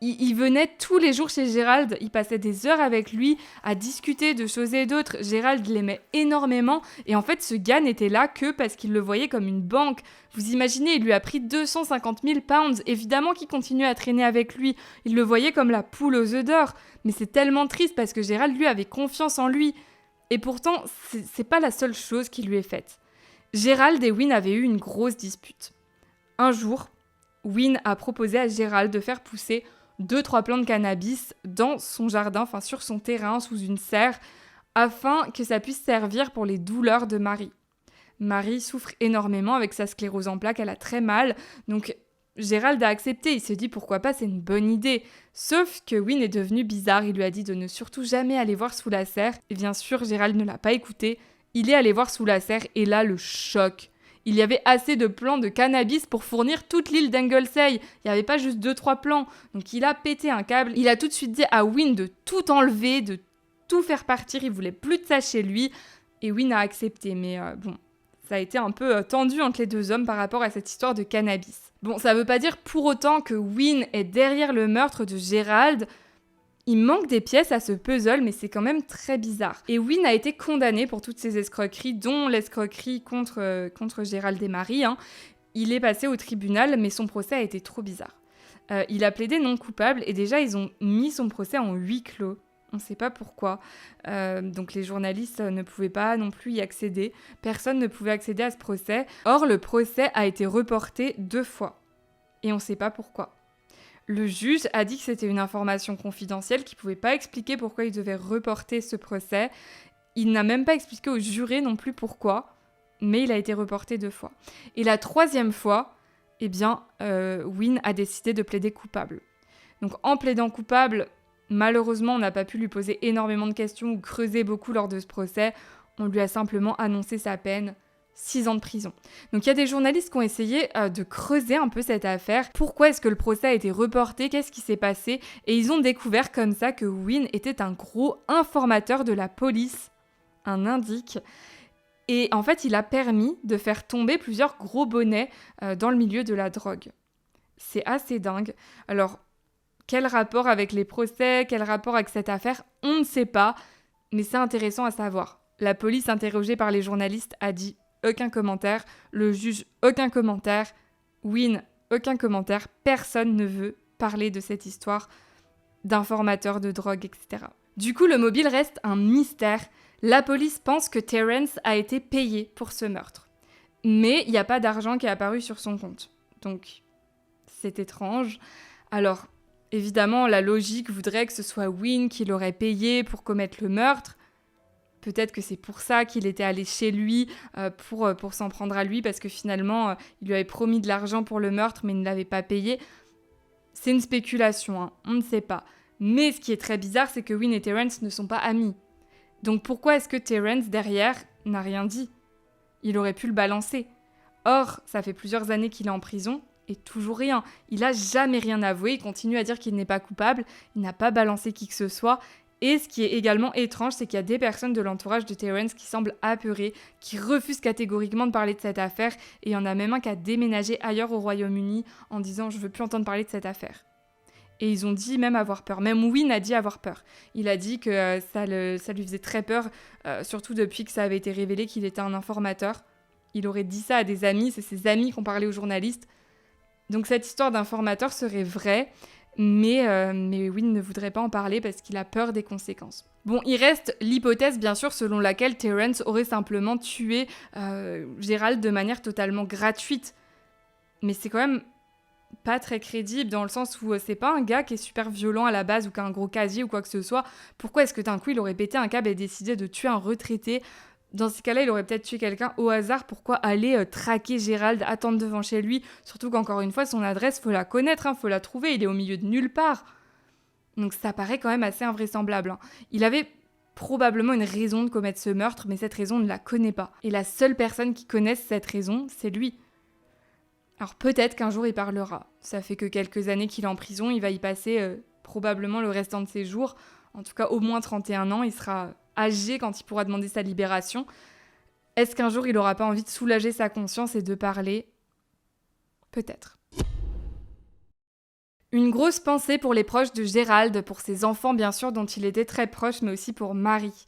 Il venait tous les jours chez Gerald, il passait des heures avec lui à discuter de choses et d'autres. Gerald l'aimait énormément et en fait ce gars n'était là que parce qu'il le voyait comme une banque. Vous imaginez, il lui a pris 250 000 pounds, évidemment qu'il continuait à traîner avec lui. Il le voyait comme la poule aux œufs d'or. Mais c'est tellement triste parce que Gerald lui avait confiance en lui. Et pourtant, c'est pas la seule chose qui lui est faite. Gerald et Wynne avaient eu une grosse dispute. Un jour, Wynne a proposé à Gerald de faire pousser 2-3 plants de cannabis dans son jardin, enfin sur son terrain, sous une serre, afin que ça puisse servir pour les douleurs de Marie. Marie souffre énormément avec sa sclérose en plaques, elle a très mal, donc Gerald a accepté, il s'est dit pourquoi pas, c'est une bonne idée. Sauf que Wynne est devenu bizarre, il lui a dit de ne surtout jamais aller voir sous la serre, et bien sûr Gerald ne l'a pas écouté, il est allé voir sous la serre, et là le choc. Il y avait assez de plants de cannabis pour fournir toute l'île d'Anglesey. Il n'y avait pas juste 2-3 plants. Donc il a pété un câble. Il a tout de suite dit à Wynne de tout enlever, de tout faire partir. Il voulait plus de ça chez lui. Et Wynne a accepté. Mais bon, ça a été un peu tendu entre les deux hommes par rapport à cette histoire de cannabis. Bon, ça veut pas dire pour autant que Wynne est derrière le meurtre de Gerald. Il manque des pièces à ce puzzle, mais c'est quand même très bizarre. Et Wynne a été condamné pour toutes ces escroqueries, dont l'escroquerie contre Gerald et Marie. Il est passé au tribunal, mais son procès a été trop bizarre. Il a plaidé non coupable, et déjà, ils ont mis son procès en huis clos. On ne sait pas pourquoi. Donc les journalistes ne pouvaient pas non plus y accéder. Personne ne pouvait accéder à ce procès. Or, le procès a été reporté 2 fois. Et on ne sait pas pourquoi. Le juge a dit que c'était une information confidentielle, qu'il ne pouvait pas expliquer pourquoi il devait reporter ce procès. Il n'a même pas expliqué aux jurés non plus pourquoi, mais il a été reporté 2 fois. Et la 3e fois, Wynne a décidé de plaider coupable. Donc en plaidant coupable, malheureusement, on n'a pas pu lui poser énormément de questions ou creuser beaucoup lors de ce procès. On lui a simplement annoncé sa peine. 6 ans de prison. Donc il y a des journalistes qui ont essayé de creuser un peu cette affaire. Pourquoi est-ce que le procès a été reporté? Qu'est-ce qui s'est passé? Et ils ont découvert comme ça que Wynne était un gros informateur de la police, un indique. Et en fait, il a permis de faire tomber plusieurs gros bonnets dans le milieu de la drogue. C'est assez dingue. Alors, quel rapport avec les procès? Quel rapport avec cette affaire? On ne sait pas, mais c'est intéressant à savoir. La police, interrogée par les journalistes, a dit aucun commentaire, le juge aucun commentaire, Wynne aucun commentaire, personne ne veut parler de cette histoire d'informateur de drogue, etc. Du coup, le mobile reste un mystère. La police pense que Terence a été payé pour ce meurtre. Mais il n'y a pas d'argent qui est apparu sur son compte. Donc, c'est étrange. Alors, évidemment, la logique voudrait que ce soit Wynne qui l'aurait payé pour commettre le meurtre. Peut-être que c'est pour ça qu'il était allé chez lui, pour s'en prendre à lui, parce que finalement, il lui avait promis de l'argent pour le meurtre, mais il ne l'avait pas payé. C'est une spéculation, on ne sait pas. Mais ce qui est très bizarre, c'est que Wynne et Terence ne sont pas amis. Donc pourquoi est-ce que Terence, derrière, n'a rien dit? Il aurait pu le balancer. Or, ça fait plusieurs années qu'il est en prison, et toujours rien. Il n'a jamais rien avoué, il continue à dire qu'il n'est pas coupable, il n'a pas balancé qui que ce soit. Et ce qui est également étrange, c'est qu'il y a des personnes de l'entourage de Terence qui semblent apeurées, qui refusent catégoriquement de parler de cette affaire, et il y en a même un qui a déménagé ailleurs au Royaume-Uni en disant « je veux plus entendre parler de cette affaire ». Et ils ont dit même avoir peur. Même Wynne a dit avoir peur. Il a dit que ça lui faisait très peur, surtout depuis que ça avait été révélé qu'il était un informateur. il aurait dit ça à des amis, c'est ses amis qui ont parlé aux journalistes. Donc cette histoire d'informateur serait vraie, mais Will ne voudrait pas en parler parce qu'il a peur des conséquences. Bon, il reste l'hypothèse, bien sûr, selon laquelle Terrence aurait simplement tué Gérald de manière totalement gratuite. Mais c'est quand même pas très crédible dans le sens où c'est pas un gars qui est super violent à la base ou qui a un gros casier ou quoi que ce soit. Pourquoi est-ce que d'un coup il aurait pété un câble et décidé de tuer un retraité ? Dans ces cas-là, il aurait peut-être tué quelqu'un au hasard. Pourquoi aller traquer Gérald, attendre devant chez lui ? Surtout qu'encore une fois, son adresse, faut la connaître, faut la trouver. Il est au milieu de nulle part. Donc ça paraît quand même assez invraisemblable. Il avait probablement une raison de commettre ce meurtre, mais cette raison, on ne la connaît pas. Et la seule personne qui connaisse cette raison, c'est lui. Alors peut-être qu'un jour il parlera. Ça fait que quelques années qu'il est en prison, il va y passer probablement le restant de ses jours. En tout cas, au moins 31 ans, il sera âgé quand il pourra demander sa libération. Est-ce qu'un jour il n'aura pas envie de soulager sa conscience et de parler ? Peut-être. Une grosse pensée pour les proches de Gérald, pour ses enfants bien sûr dont il était très proche, mais aussi pour Marie.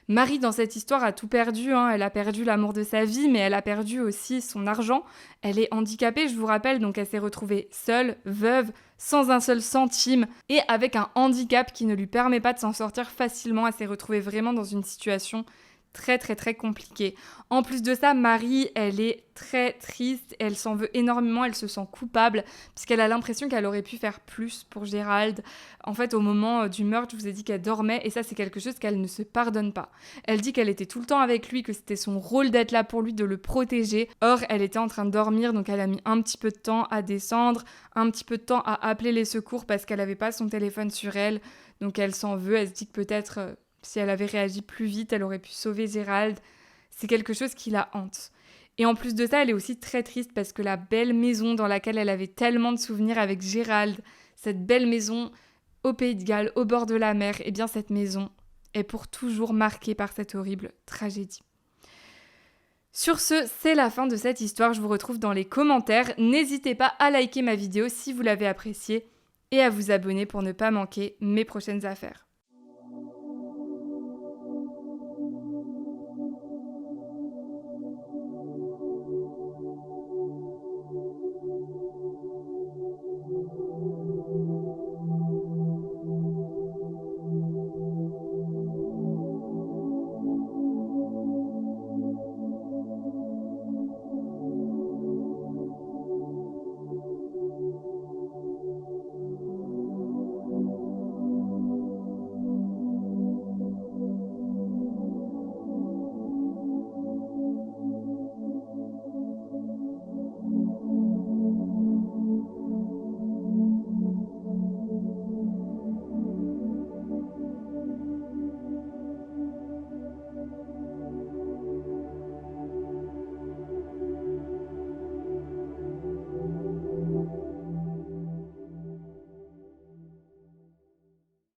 Marie, dans cette histoire, a tout perdu. Elle a perdu l'amour de sa vie, mais elle a perdu aussi son argent. Elle est handicapée, je vous rappelle, donc elle s'est retrouvée seule, veuve, sans un seul centime, et avec un handicap qui ne lui permet pas de s'en sortir facilement. Elle s'est retrouvée vraiment dans une situation très très très compliquée. En plus de ça, Marie, elle est très triste, elle s'en veut énormément, elle se sent coupable, puisqu'elle a l'impression qu'elle aurait pu faire plus pour Gérald. En fait, au moment du meurtre, je vous ai dit qu'elle dormait, et ça c'est quelque chose qu'elle ne se pardonne pas. Elle dit qu'elle était tout le temps avec lui, que c'était son rôle d'être là pour lui, de le protéger. Or, elle était en train de dormir, donc elle a mis un petit peu de temps à descendre, un petit peu de temps à appeler les secours parce qu'elle n'avait pas son téléphone sur elle, donc elle s'en veut, elle se dit que peut-être si elle avait réagi plus vite, elle aurait pu sauver Gérald. C'est quelque chose qui la hante. Et en plus de ça, elle est aussi très triste parce que la belle maison dans laquelle elle avait tellement de souvenirs avec Gérald, cette belle maison au Pays de Galles, au bord de la mer, eh bien cette maison est pour toujours marquée par cette horrible tragédie. Sur ce, c'est la fin de cette histoire. Je vous retrouve dans les commentaires. N'hésitez pas à liker ma vidéo si vous l'avez appréciée et à vous abonner pour ne pas manquer mes prochaines affaires.